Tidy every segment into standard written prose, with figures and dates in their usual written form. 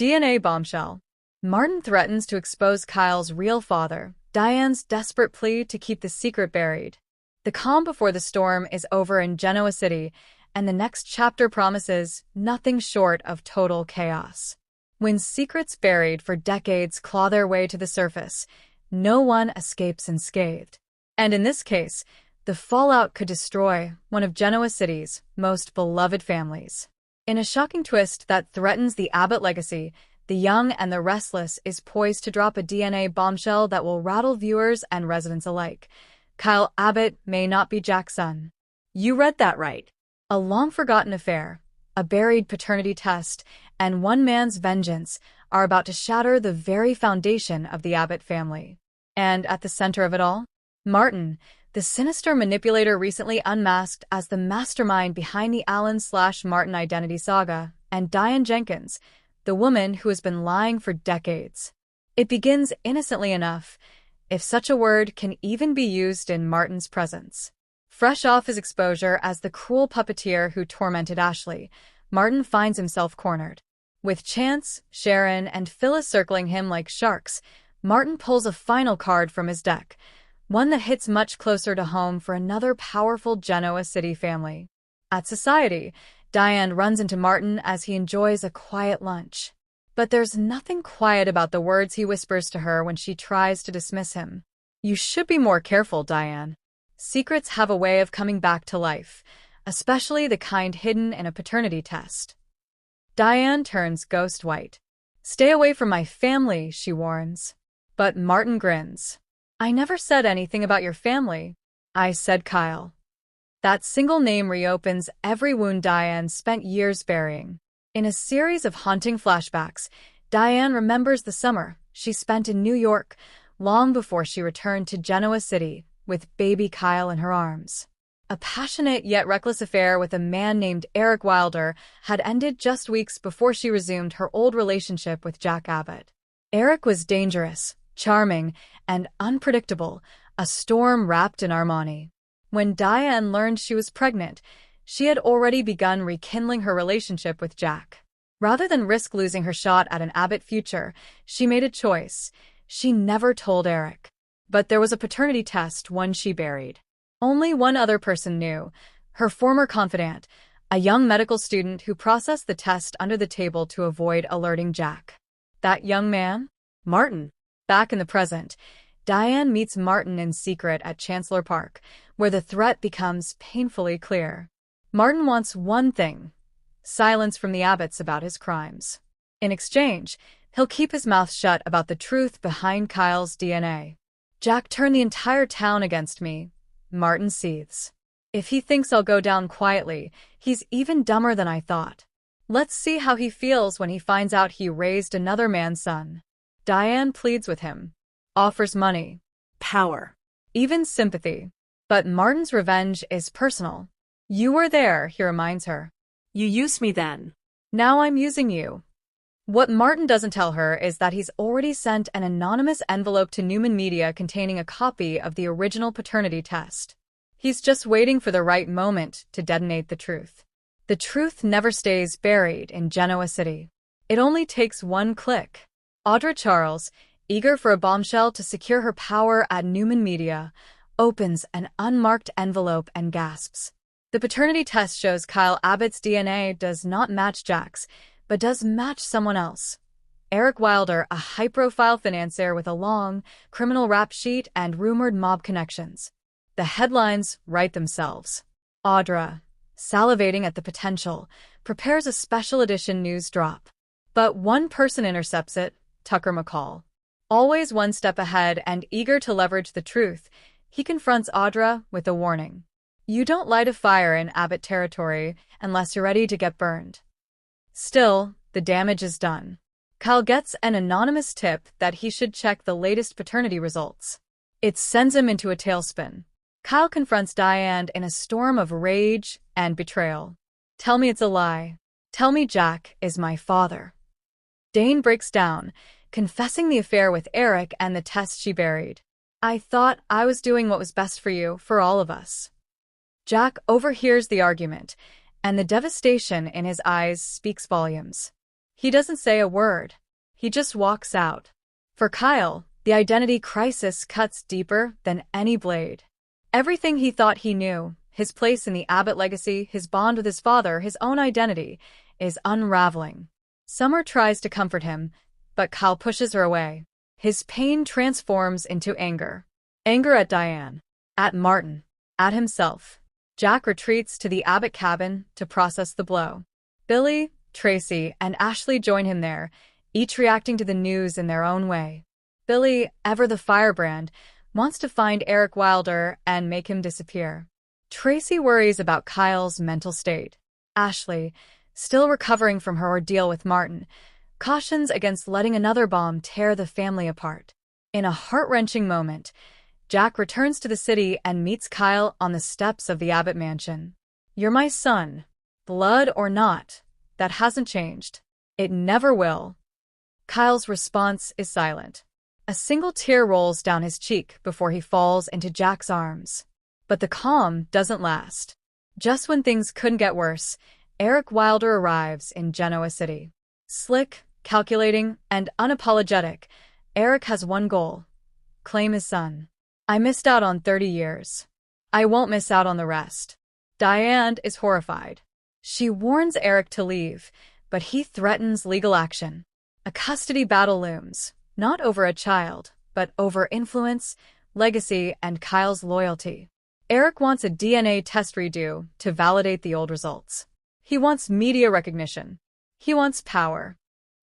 DNA bombshell. Martin threatens to expose Kyle's real father, Diane's desperate plea to keep the secret buried. The calm before the storm is over in Genoa City, and the next chapter promises nothing short of total chaos. When secrets buried for decades claw their way to the surface, no one escapes unscathed. And in this case, the fallout could destroy one of Genoa City's most beloved families. In a shocking twist that threatens the Abbott legacy, the young and the restless is poised to drop a DNA bombshell that will rattle viewers and residents alike. Kyle Abbott may not be Jack's son. You read that right. A long-forgotten affair, a buried paternity test, and one man's vengeance are about to shatter the very foundation of the Abbott family. And at the center of it all, Martin, the sinister manipulator recently unmasked as the mastermind behind the Allen/Martin identity saga, and Diane Jenkins, the woman who has been lying for decades. It begins innocently enough, if such a word can even be used in Martin's presence. Fresh off his exposure as the cruel puppeteer who tormented Ashley, Martin finds himself cornered. With Chance, Sharon, and Phyllis circling him like sharks, Martin pulls a final card from his deck, one that hits much closer to home for another powerful Genoa City family. At Society, Diane runs into Martin as he enjoys a quiet lunch. But there's nothing quiet about the words he whispers to her when she tries to dismiss him. You should be more careful, Diane. Secrets have a way of coming back to life, especially the kind hidden in a paternity test. Diane turns ghost white. Stay away from my family, she warns. But Martin grins. I never said anything about your family. I said Kyle. That single name reopens every wound Diane spent years burying. In a series of haunting flashbacks, Diane remembers the summer she spent in New York long before she returned to Genoa City with baby Kyle in her arms. A passionate yet reckless affair with a man named Eric Wilder had ended just weeks before she resumed her old relationship with Jack Abbott. Eric was dangerous, charming, and unpredictable, a storm wrapped in Armani. When Diane learned she was pregnant, she had already begun rekindling her relationship with Jack. Rather than risk losing her shot at an Abbott future, she made a choice. She never told Eric. But there was a paternity test, one she buried. Only one other person knew, her former confidant, a young medical student who processed the test under the table to avoid alerting Jack. That young man? Martin. Back in the present, Diane meets Martin in secret at Chancellor Park, where the threat becomes painfully clear. Martin wants one thing: silence from the Abbotts about his crimes. In exchange, he'll keep his mouth shut about the truth behind Kyle's DNA. Jack turned the entire town against me, Martin seethes. If he thinks I'll go down quietly, he's even dumber than I thought. Let's see how he feels when he finds out he raised another man's son. Diane pleads with him, offers money, Power. even sympathy. But Martin's revenge is personal. You were there, he reminds her. You used me then. Now I'm using you. What Martin doesn't tell her is that he's already sent an anonymous envelope to Newman Media containing a copy of the original paternity test. He's just waiting for the right moment to detonate the truth. The truth never stays buried in Genoa City. It only takes one click. Audra Charles, eager for a bombshell to secure her power at Newman Media, opens an unmarked envelope and gasps. The paternity test shows Kyle Abbott's DNA does not match Jack's, but does match someone else. Eric Wilder, a high-profile financier with a long, criminal rap sheet and rumored mob connections. The headlines write themselves. Audra, salivating at the potential, prepares a special edition news drop. But one person intercepts it, Tucker McCall. Always one step ahead and eager to leverage the truth, he confronts Audra with a warning. You don't light a fire in Abbott territory unless you're ready to get burned. Still, the damage is done. Kyle gets an anonymous tip that he should check the latest paternity results. It sends him into a tailspin. Kyle confronts Diane in a storm of rage and betrayal. Tell me it's a lie. Tell me Jack is my father. Dane breaks down, confessing the affair with Eric and the test she buried. I thought I was doing what was best for you, for all of us. Jack overhears the argument, and the devastation in his eyes speaks volumes. He doesn't say a word. He just walks out. For Kyle, the identity crisis cuts deeper than any blade. Everything he thought he knew, his place in the Abbott legacy, his bond with his father, his own identity, is unraveling. Summer tries to comfort him, but Kyle pushes her away. His pain transforms into anger. Anger at Diane, at Martin, at himself. Jack retreats to the Abbott cabin to process the blow. Billy, Tracy, and Ashley join him there, each reacting to the news in their own way. Billy, ever the firebrand, wants to find Eric Wilder and make him disappear. Tracy worries about Kyle's mental state. Ashley, still recovering from her ordeal with Martin, cautions against letting another bomb tear the family apart. In a heart-wrenching moment, Jack returns to the city and meets Kyle on the steps of the Abbott mansion. "You're my son. Blood or not, that hasn't changed. It never will." Kyle's response is silent. A single tear rolls down his cheek before he falls into Jack's arms. But the calm doesn't last. Just when things couldn't get worse, Eric Wilder arrives in Genoa City. Slick, calculating, and unapologetic, Eric has one goal: claim his son. "I missed out on 30 years. I won't miss out on the rest." Diane is horrified. She warns Eric to leave, but he threatens legal action. A custody battle looms, not over a child, but over influence, legacy, and Kyle's loyalty. Eric wants a DNA test redo to validate the old results. He wants media recognition. He wants power.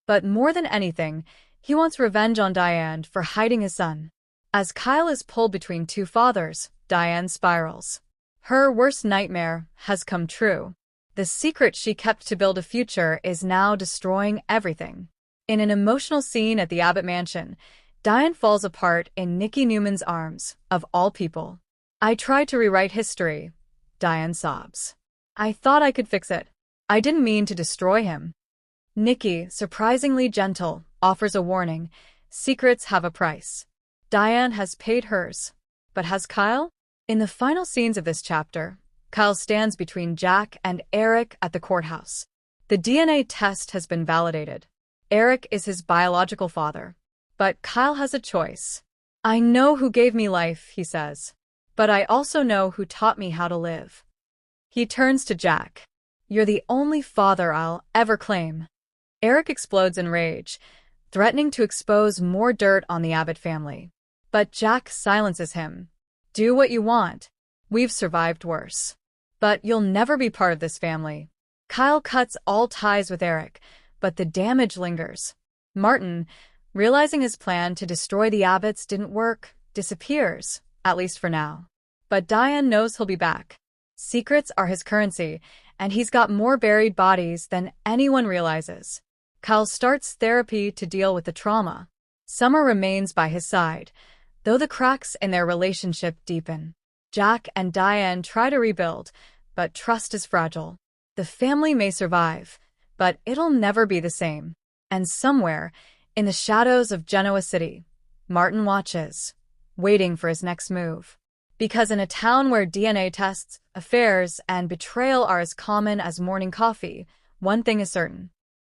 But more than anything, he wants revenge on Diane for hiding his son. As Kyle is pulled between two fathers, Diane spirals. Her worst nightmare has come true. The secret she kept to build a future is now destroying everything. In an emotional scene at the Abbott mansion, Diane falls apart in Nikki Newman's arms, of all people. "I tried to rewrite history," Diane sobs. "I thought I could fix it. I didn't mean to destroy him." Nikki, surprisingly gentle, offers a warning: secrets have a price. Diane has paid hers. But has Kyle? In the final scenes of this chapter, Kyle stands between Jack and Eric at the courthouse. The DNA test has been validated. Eric is his biological father. But Kyle has a choice. "I know who gave me life," he says. "But I also know who taught me how to live." He turns to Jack. "You're the only father I'll ever claim." Eric explodes in rage, threatening to expose more dirt on the Abbott family. But Jack silences him. "Do what you want. We've survived worse. But you'll never be part of this family." Kyle cuts all ties with Eric, but the damage lingers. Martin, realizing his plan to destroy the Abbotts didn't work, disappears, at least for now. But Diane knows he'll be back. Secrets are his currency, and he's got more buried bodies than anyone realizes. Kyle starts therapy to deal with the trauma. Summer remains by his side, though the cracks in their relationship deepen. Jack and Diane try to rebuild, but trust is fragile. The family may survive, but it'll never be the same. And somewhere, in the shadows of Genoa City, Martin watches, waiting for his next move. Because in a town where DNA tests, affairs, and betrayal are as common as morning coffee, one thing is certain: